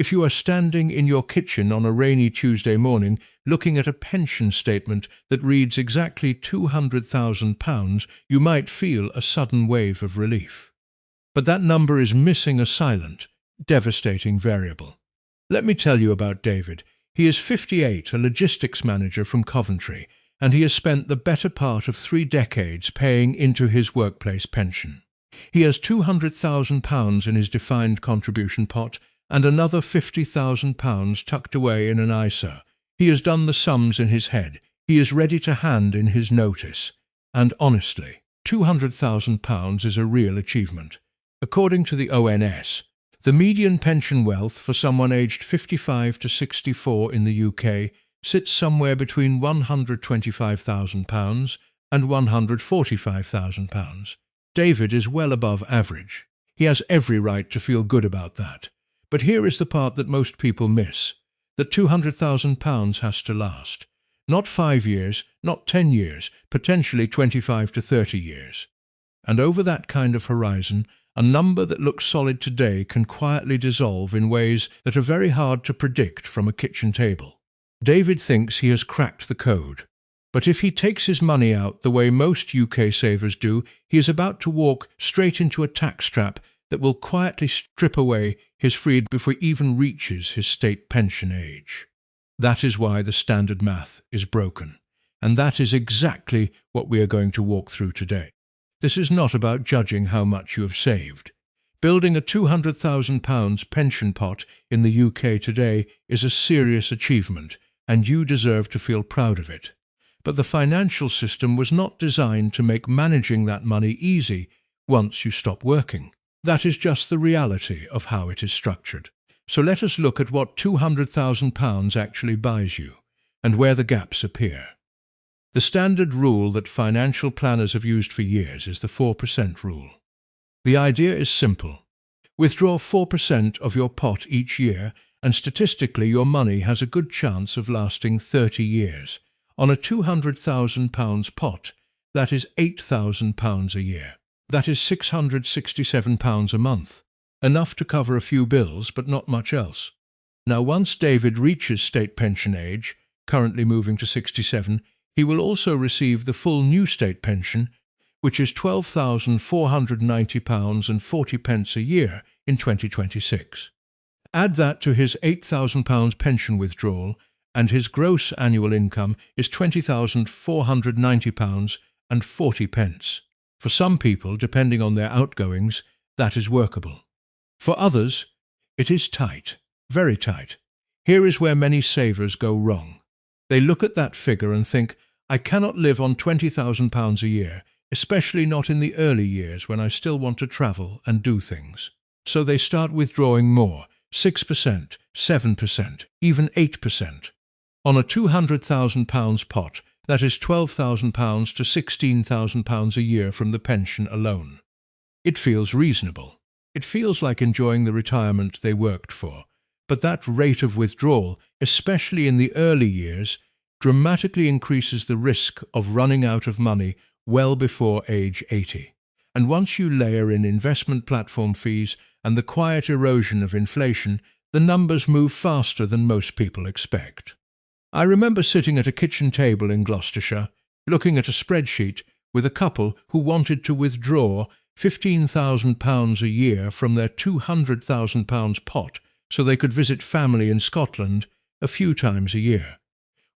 If you are standing in your kitchen on a rainy Tuesday morning looking at a pension statement that reads exactly £200,000, you might feel a sudden wave of relief. But that number is missing a silent, devastating variable. Let me tell you about David. He is 58, a logistics manager from Coventry, and he has spent the better part of 3 decades paying into his workplace pension. He has £200,000 in his defined contribution pot and another £50,000 tucked away in an ISA. He has done the sums in his head. He is ready to hand in his notice. And honestly, £200,000 is a real achievement. According to the ONS, the median pension wealth for someone aged 55 to 64 in the UK sits somewhere between £125,000 and £145,000. David is well above average. He has every right to feel good about that. But here is the part that most people miss, that £200,000 has to last. Not 5 years, not 10 years, potentially 25 to 30 years. And over that kind of horizon, a number that looks solid today can quietly dissolve in ways that are very hard to predict from a kitchen table. David thinks he has cracked the code. But if he takes his money out the way most UK savers do, he is about to walk straight into a tax trap that will quietly strip away his freedom before he even reaches his state pension age. That is why the standard math is broken. And that is exactly what we are going to walk through today. This is not about judging how much you have saved. Building a £200,000 pension pot in the UK today is a serious achievement, and you deserve to feel proud of it. But the financial system was not designed to make managing that money easy once you stop working. That is just the reality of how it is structured. So let us look at what £200,000 actually buys you, and where the gaps appear. The standard rule that financial planners have used for years is the 4% rule. The idea is simple. Withdraw 4% of your pot each year, and statistically your money has a good chance of lasting 30 years. On a £200,000 pot, that is £8,000 a year. That is £667 a month. Enough to cover a few bills, but not much else. Now, once David reaches state pension age, currently moving to 67, he will also receive the full new state pension, which is £12,490.40 a year in 2026. Add that to his £8,000 pension withdrawal, and his gross annual income is £20,490.40. For some people, depending on their outgoings, that is workable. For others, it is tight, very tight. Here is where many savers go wrong. They look at that figure and think, I cannot live on £20,000 a year, especially not in the early years when I still want to travel and do things. So they start withdrawing more, 6%, 7%, even 8%. On a £200,000 pot, that is £12,000 to £16,000 a year from the pension alone. It feels reasonable. It feels like enjoying the retirement they worked for. But that rate of withdrawal, especially in the early years, dramatically increases the risk of running out of money well before age 80. And once you layer in investment platform fees and the quiet erosion of inflation, the numbers move faster than most people expect. I remember sitting at a kitchen table in Gloucestershire, looking at a spreadsheet with a couple who wanted to withdraw £15,000 a year from their £200,000 pot so they could visit family in Scotland a few times a year.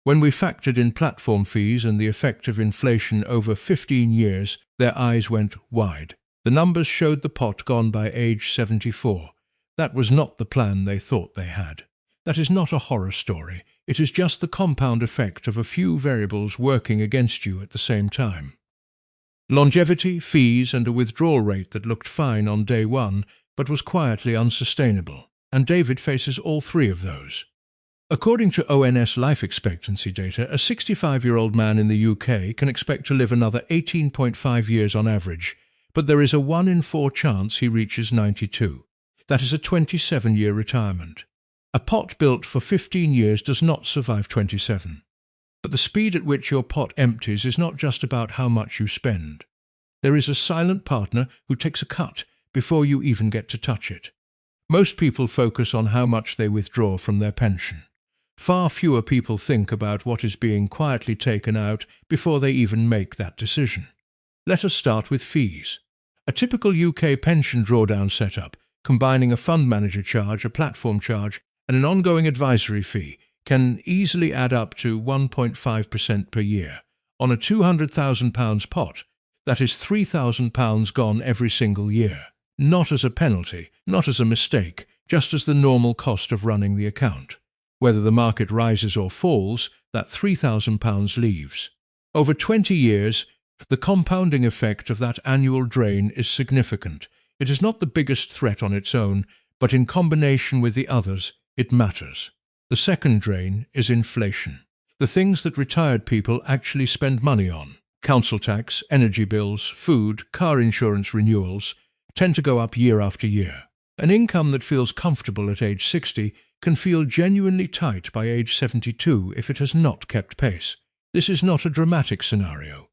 When we factored in platform fees and the effect of inflation over 15 years, their eyes went wide. The numbers showed the pot gone by age 74. That was not the plan they thought they had. That is not a horror story. It is just the compound effect of a few variables working against you at the same time. Longevity, fees, and a withdrawal rate that looked fine on day one, but was quietly unsustainable. And David faces all three of those. According to ONS life expectancy data, a 65-year-old man in the UK can expect to live another 18.5 years on average, but there is a 1 in 4 chance he reaches 92. That is a 27-year retirement. A pot built for 15 years does not survive 27. But the speed at which your pot empties is not just about how much you spend. There is a silent partner who takes a cut before you even get to touch it. Most people focus on how much they withdraw from their pension. Far fewer people think about what is being quietly taken out before they even make that decision. Let us start with fees. A typical UK pension drawdown setup, combining a fund manager charge, a platform charge, and an ongoing advisory fee, can easily add up to 1.5% per year. On a £200,000 pot, that is £3,000 gone every single year. Not as a penalty, not as a mistake, just as the normal cost of running the account. Whether the market rises or falls, that £3,000 leaves. Over 20 years, the compounding effect of that annual drain is significant. It is not the biggest threat on its own, but in combination with the others, it matters. The second drain is inflation. The things that retired people actually spend money on. Council tax, energy bills, food, car insurance renewals tend to go up year after year. An income that feels comfortable at age 60 can feel genuinely tight by age 72 if it has not kept pace. This is not a dramatic scenario.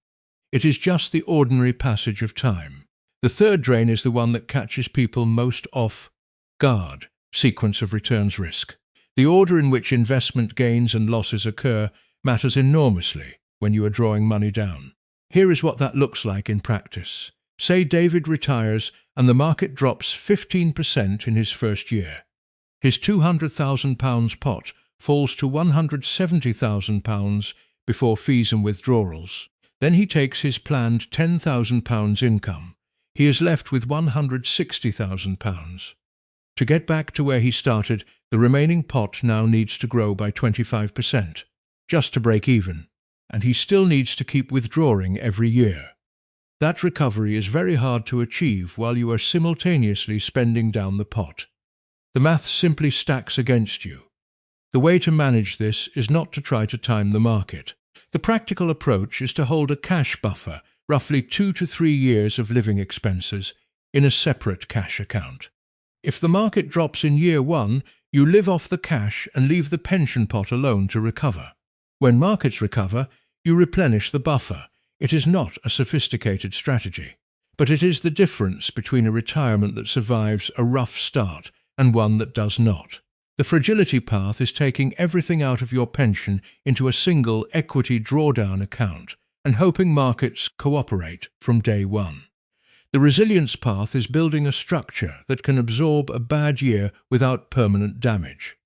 It is just the ordinary passage of time. The third drain is the one that catches people most off guard: sequence of returns risk. The order in which investment gains and losses occur matters enormously when you are drawing money down. Here is what that looks like in practice. Say David retires and the market drops 15% in his first year. His £200,000 pot falls to £170,000 before fees and withdrawals. Then he takes his planned £10,000 income. He is left with £160,000. To get back to where he started, the remaining pot now needs to grow by 25%, just to break even, and he still needs to keep withdrawing every year. That recovery is very hard to achieve while you are simultaneously spending down the pot. The math simply stacks against you. The way to manage this is not to try to time the market. The practical approach is to hold a cash buffer, roughly 2 to 3 years of living expenses, in a separate cash account. If the market drops in year 1, you live off the cash and leave the pension pot alone to recover. When markets recover, you replenish the buffer. It is not a sophisticated strategy, but it is the difference between a retirement that survives a rough start and one that does not. The fragility path is taking everything out of your pension into a single equity drawdown account and hoping markets cooperate from day one. The resilience path is building a structure that can absorb a bad year without permanent damage.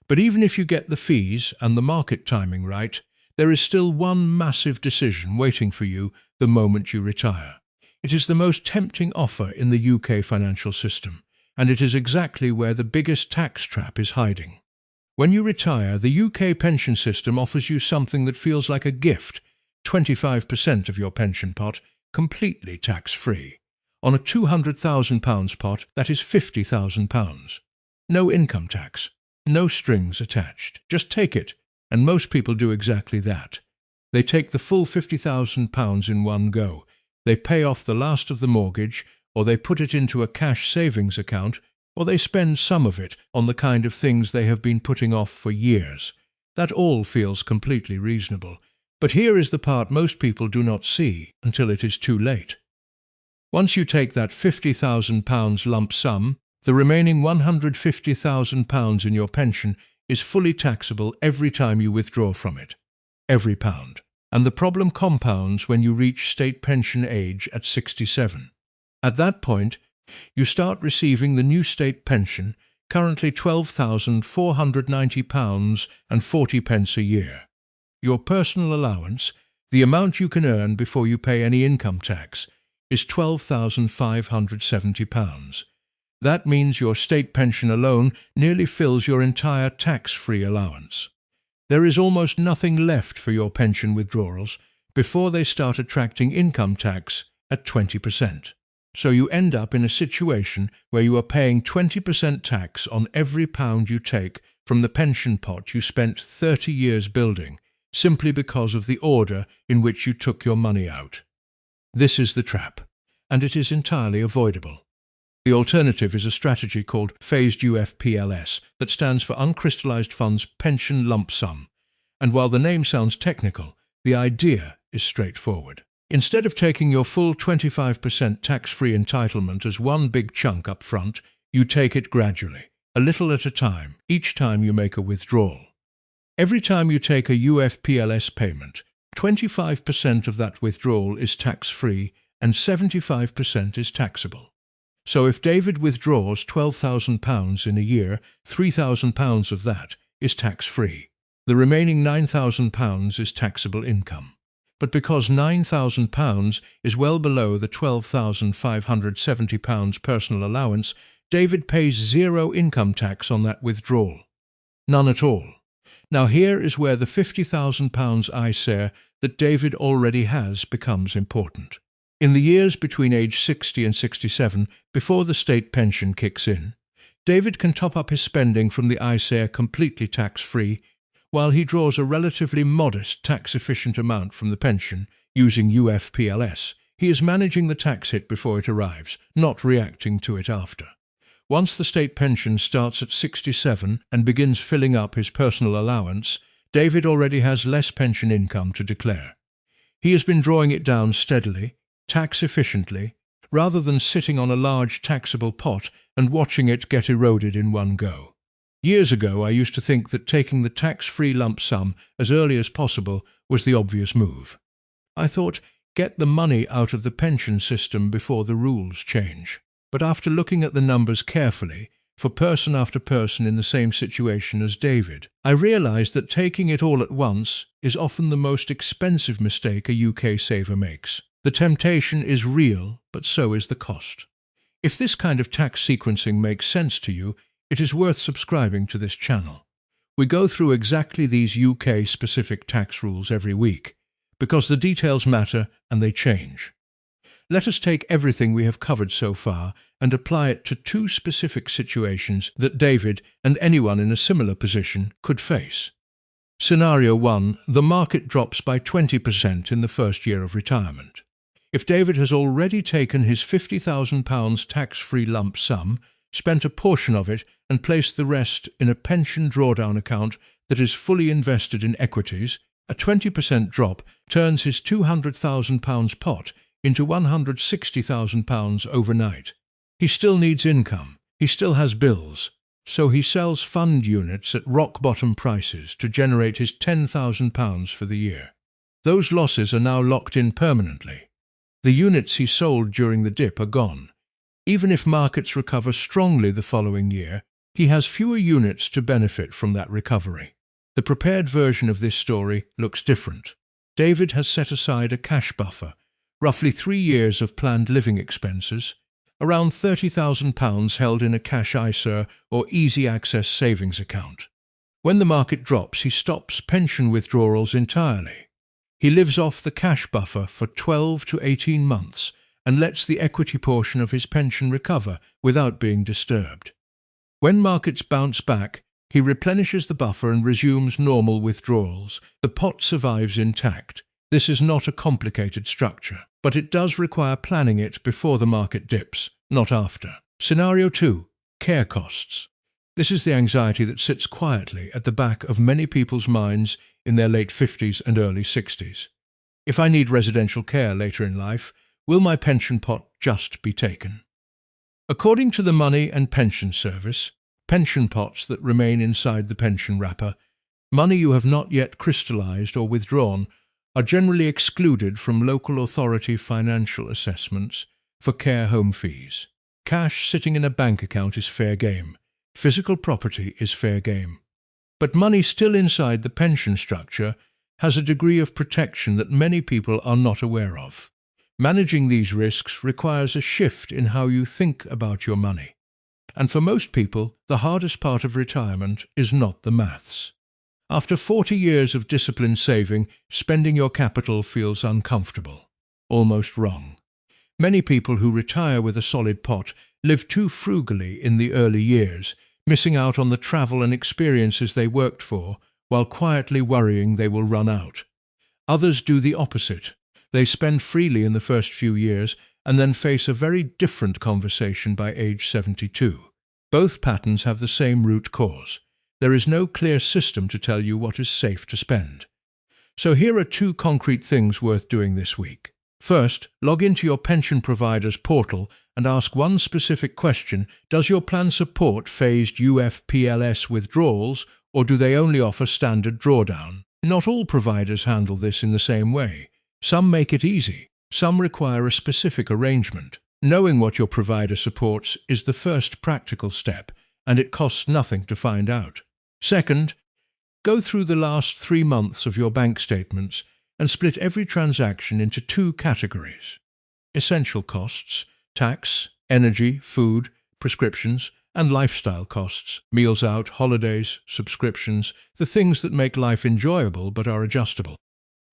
But even if you get the fees and the market timing right, there is still one massive decision waiting for you the moment you retire. It is the most tempting offer in the UK financial system, and it is exactly where the biggest tax trap is hiding. When you retire, the UK pension system offers you something that feels like a gift: 25% of your pension pot, completely tax-free. On a £200,000 pot, that is £50,000. No income tax, no strings attached. Just take it, and most people do exactly that. They take the full £50,000 in one go. They pay off the last of the mortgage, or they put it into a cash savings account, or they spend some of it on the kind of things they have been putting off for years. That all feels completely reasonable. But here is the part most people do not see until it is too late. Once you take that £50,000 lump sum, the remaining £150,000 in your pension is fully taxable every time you withdraw from it. Every pound. And the problem compounds when you reach state pension age at 67. At that point, you start receiving the new state pension, currently £12,490.40 a year. Your personal allowance, the amount you can earn before you pay any income tax, is £12,570. That means your state pension alone nearly fills your entire tax-free allowance. There is almost nothing left for your pension withdrawals before they start attracting income tax at 20%. So you end up in a situation where you are paying 20% tax on every pound you take from the pension pot you spent 30 years building, simply because of the order in which you took your money out. This is the trap, and it is entirely avoidable. The alternative is a strategy called phased UFPLS, that stands for Uncrystallized Funds Pension Lump Sum, and while the name sounds technical, the idea is straightforward. Instead of taking your full 25% tax-free entitlement as one big chunk up front, You take it gradually, a little at a time, each time you make a withdrawal. Every time you take a UFPLS payment, 25% of that withdrawal is tax-free and 75% is taxable. So if David withdraws £12,000 in a year, £3,000 of that is tax-free. The remaining £9,000 is taxable income. But because £9,000 is well below the £12,570 personal allowance, David pays zero income tax on that withdrawal. None at all. Now here is where the £50,000 ISA that David already has becomes important. In the years between age 60 and 67, before the state pension kicks in, David can top up his spending from the ISA completely tax-free, while he draws a relatively modest tax-efficient amount from the pension using UFPLS. He is managing the tax hit before it arrives, not reacting to it after. Once the state pension starts at 67 and begins filling up his personal allowance, David already has less pension income to declare. He has been drawing it down steadily, tax-efficiently, rather than sitting on a large taxable pot and watching it get eroded in one go. Years ago, I used to think that taking the tax-free lump sum as early as possible was the obvious move. I thought, get the money out of the pension system before the rules change. But after looking at the numbers carefully, for person after person in the same situation as David, I realized that taking it all at once is often the most expensive mistake a UK saver makes. The temptation is real, but so is the cost. If this kind of tax sequencing makes sense to you, it is worth subscribing to this channel. We go through exactly these UK-specific tax rules every week, because the details matter and they change. Let us take everything we have covered so far and apply it to two specific situations that David and anyone in a similar position could face. Scenario 1. The market drops by 20% in the first year of retirement. If David has already taken his £50,000 tax-free lump sum, spent a portion of it and placed the rest in a pension drawdown account that is fully invested in equities, a 20% drop turns his £200,000 pot into £160,000 overnight. He still needs income, he still has bills, so he sells fund units at rock-bottom prices to generate his £10,000 for the year. Those losses are now locked in permanently. The units he sold during the dip are gone. Even if markets recover strongly the following year, he has fewer units to benefit from that recovery. The prepared version of this story looks different. David has set aside a cash buffer, roughly 3 years of planned living expenses, around £30,000 held in a cash ISA or easy access savings account. When the market drops, he stops pension withdrawals entirely. He lives off the cash buffer for 12 to 18 months and lets the equity portion of his pension recover without being disturbed. When markets bounce back, he replenishes the buffer and resumes normal withdrawals. The pot survives intact. This is not a complicated structure, but it does require planning it before the market dips, not after. Scenario 2. Care costs. This is the anxiety that sits quietly at the back of many people's minds in their late 50s and early 60s. If I need residential care later in life, will my pension pot just be taken? According to the Money and Pension Service, pension pots that remain inside the pension wrapper, money you have not yet crystallized or withdrawn, are generally excluded from local authority financial assessments for care home fees. Cash sitting in a bank account is fair game. Physical property is fair game. But money still inside the pension structure has a degree of protection that many people are not aware of. Managing these risks requires a shift in how you think about your money. And for most people, the hardest part of retirement is not the maths. After 40 years of disciplined saving, spending your capital feels uncomfortable, almost wrong. Many people who retire with a solid pot live too frugally in the early years, missing out on the travel and experiences they worked for, while quietly worrying they will run out. Others do the opposite. They spend freely in the first few years and then face a very different conversation by age 72. Both patterns have the same root cause. There is no clear system to tell you what is safe to spend. So here are 2 concrete things worth doing this week. First, log into your pension provider's portal and ask one specific question: does your plan support phased UFPLS withdrawals, or do they only offer standard drawdown? Not all providers handle this in the same way. Some make it easy, some require a specific arrangement. Knowing what your provider supports is the first practical step, and it costs nothing to find out. Second, go through the last 3 months of your bank statements and split every transaction into 2 categories: essential costs, tax, energy, food, prescriptions, and lifestyle costs, meals out, holidays, subscriptions, the things that make life enjoyable but are adjustable.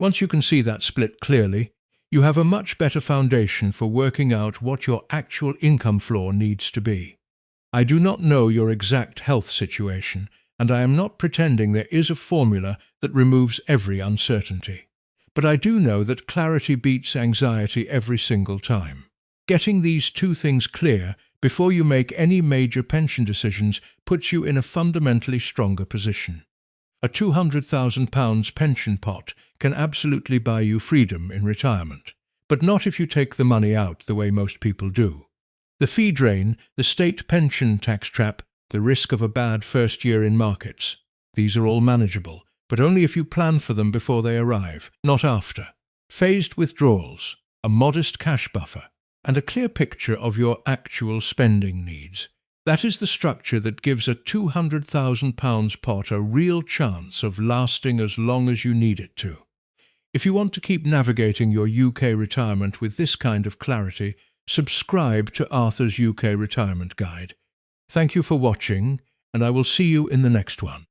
Once you can see that split clearly, you have a much better foundation for working out what your actual income floor needs to be. I do not know your exact health situation, and I am not pretending there is a formula that removes every uncertainty. But I do know that clarity beats anxiety every single time. Getting these 2 things clear before you make any major pension decisions puts you in a fundamentally stronger position. A £200,000 pension pot can absolutely buy you freedom in retirement, but not if you take the money out the way most people do. The fee drain, the state pension tax trap, the risk of a bad first year in markets, these are all manageable, but only if you plan for them before they arrive, not after. Phased withdrawals, a modest cash buffer, and a clear picture of your actual spending needs. That is the structure that gives a £200,000 pot a real chance of lasting as long as you need it to. If you want to keep navigating your UK retirement with this kind of clarity, subscribe to Arthur's UK Retirement Guide. Thank you for watching, and I will see you in the next one.